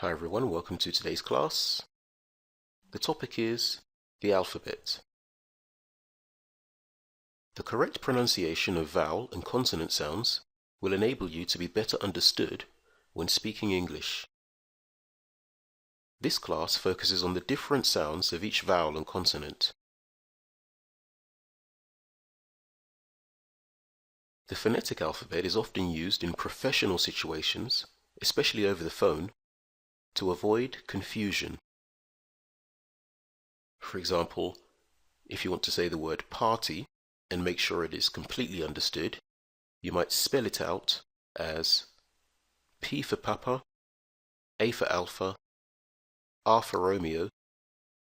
Hi everyone, welcome to today's class. The topic is the alphabet. The correct pronunciation of vowel and consonant sounds will enable you to be better understood when speaking English. This class focuses on the different sounds of each vowel and consonant. The phonetic alphabet is often used in professional situations, especially over the phone, to avoid confusion. For example, if you want to say the word party and make sure it is completely understood, you might spell it out as P for Papa, A for Alpha, R for Romeo,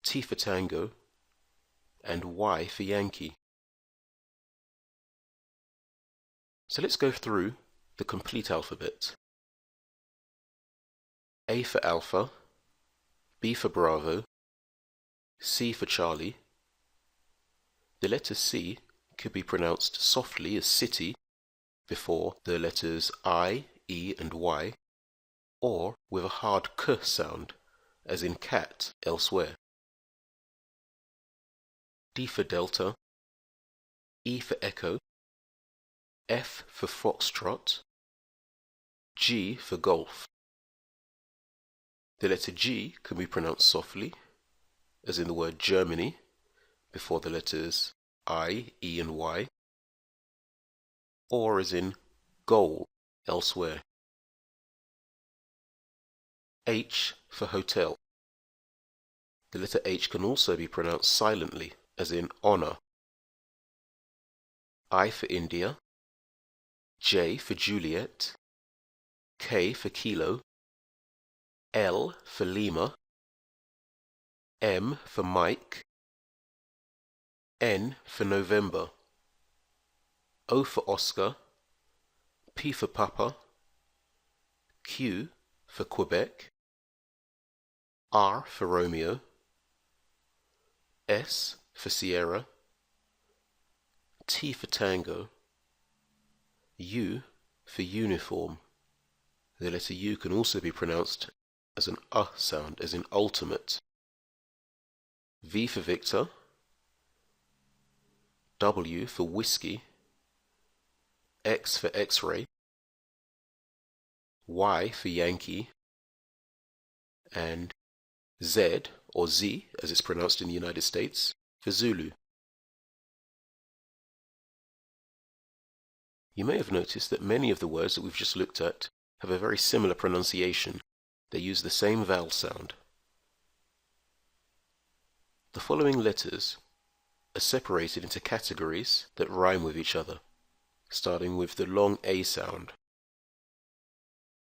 T for Tango, and Y for Yankee. So let's go through the complete alphabet. A for Alpha, B for Bravo, C for Charlie. The letter C could be pronounced softly as city before the letters I, E and Y, or with a hard K sound, as in cat elsewhere. D for Delta, E for Echo, F for Foxtrot, G for Golf. The letter G can be pronounced softly, as in the word Germany, before the letters I, E and Y, or as in goal elsewhere. H for hotel. The letter H can also be pronounced silently, as in honor. I for India, J for Juliet, K for Kilo, L for Lima, M for Mike, N for November, O for Oscar, P for Papa, Q for Quebec, R for Romeo, S for Sierra, T for Tango, U for uniform. The letter U can also be pronounced as an sound, as in ultimate. V for Victor, W for whiskey, X for X-ray, Y for Yankee, and Z, or Z as it's pronounced in the United States, for Zulu. You may have noticed that many of the words that we've just looked at have a very similar pronunciation. They use the same vowel sound. The following letters are separated into categories that rhyme with each other, starting with the long A sound.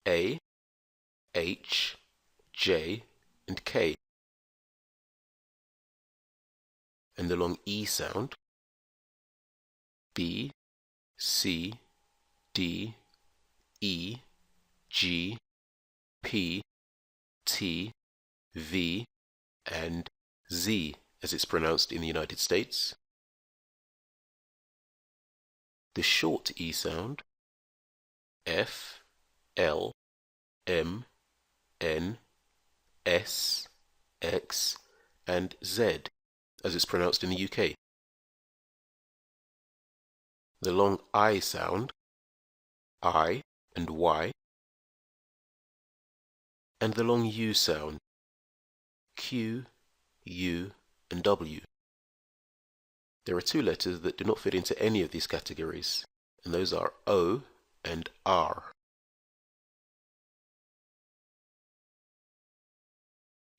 A, H, J, and K. And the long E sound. B, C, D, E, G, P, T, V, and Z as it's pronounced in the United States. The short E sound, F, L, M, N, S, X, and Z as it's pronounced in the UK. The long I sound, I and Y, and the long U sound, Q, U, and W. There are two letters that do not fit into any of these categories, and those are O and R.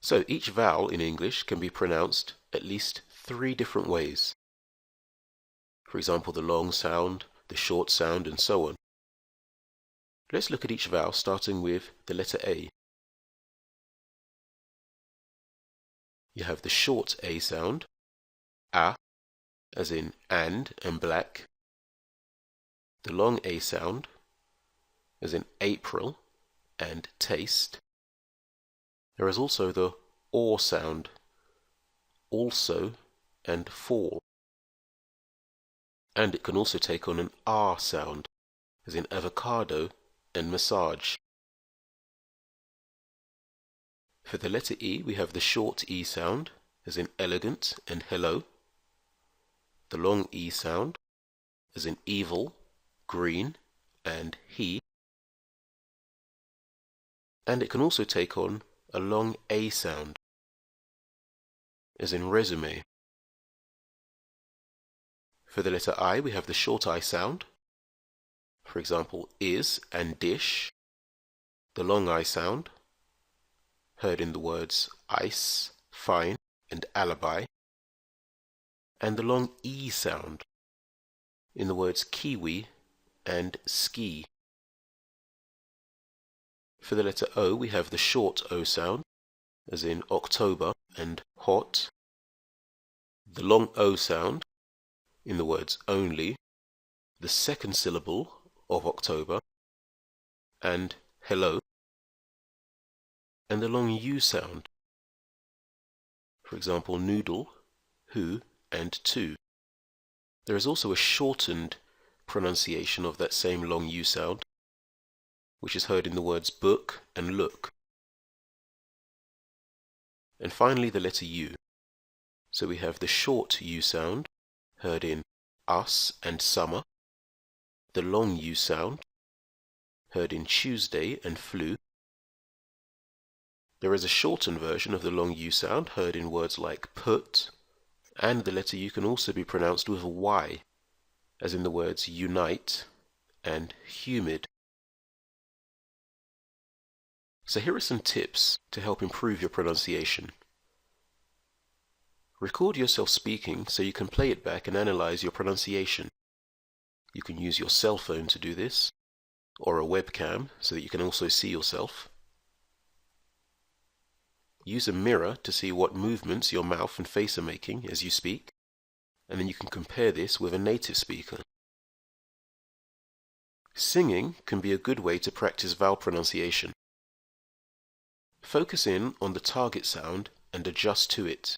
So each vowel in English can be pronounced at least 3 different ways. For example, the long sound, the short sound, and so on. Let's look at each vowel starting with the letter A. You have the short A sound, A, as in and black. The long A sound, as in April and taste. There is also the OR sound, also and fall. And it can also take on an R sound, as in avocado and massage. For the letter E, we have the short E sound, as in elegant and hello. The long E sound, as in evil, green, and he. And it can also take on a long A sound, as in resume. For the letter I, we have the short I sound, for example, is and dish. The long I sound, heard in the words ice, fine, and alibi. And the long E sound, in the words kiwi and ski. For the letter O, we have the short O sound, as in October and hot. The long O sound, in the words only, the second syllable of October, and hello. And the long U sound, for example, noodle, who, and to. There is also a shortened pronunciation of that same long U sound, which is heard in the words book and look. And finally, the letter U. So we have the short U sound, heard in us and summer. The long U sound, heard in Tuesday and flu. There is a shortened version of the long U sound, heard in words like put, and the letter U can also be pronounced with a Y, as in the words unite and humid. So here are some tips to help improve your pronunciation. Record yourself speaking so you can play it back and analyze your pronunciation. You can use your cell phone to do this, or a webcam so that you can also see yourself. Use a mirror to see what movements your mouth and face are making as you speak, and then you can compare this with a native speaker. Singing can be a good way to practice vowel pronunciation. Focus in on the target sound and adjust to it.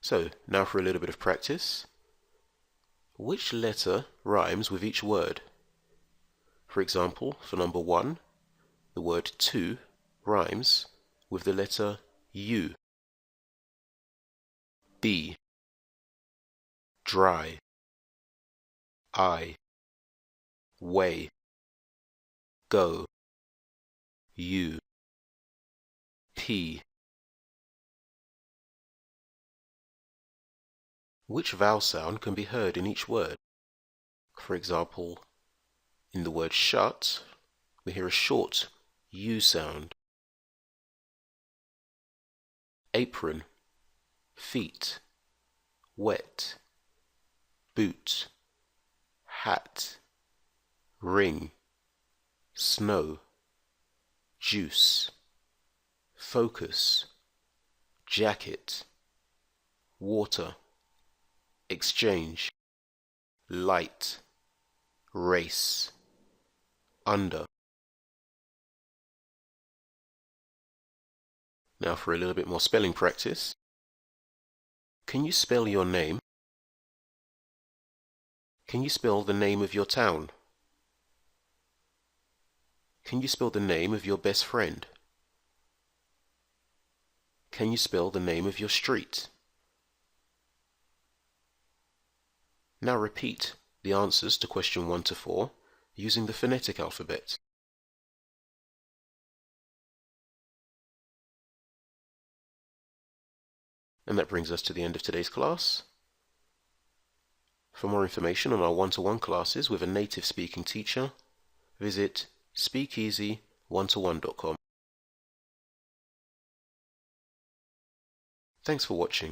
So, now for a little bit of practice. Which letter rhymes with each word? For example, for number 1, the word to rhymes with the letter U. B. Dry. I. Way. Go. U. P. Which vowel sound can be heard in each word? For example, in the word shut, we hear a short U sound. Apron, feet, wet, boot, hat, ring, snow, juice, focus, jacket, water, exchange, light, race, under. Now for a little bit more spelling practice. Can you spell your name? Can you spell the name of your town? Can you spell the name of your best friend? Can you spell the name of your street? Now repeat the answers to question 1 to 4 using the phonetic alphabet. And that brings us to the end of today's class. For more information on our one-to-one classes with a native speaking teacher, visit speakeasy1to1.com. Thanks for watching.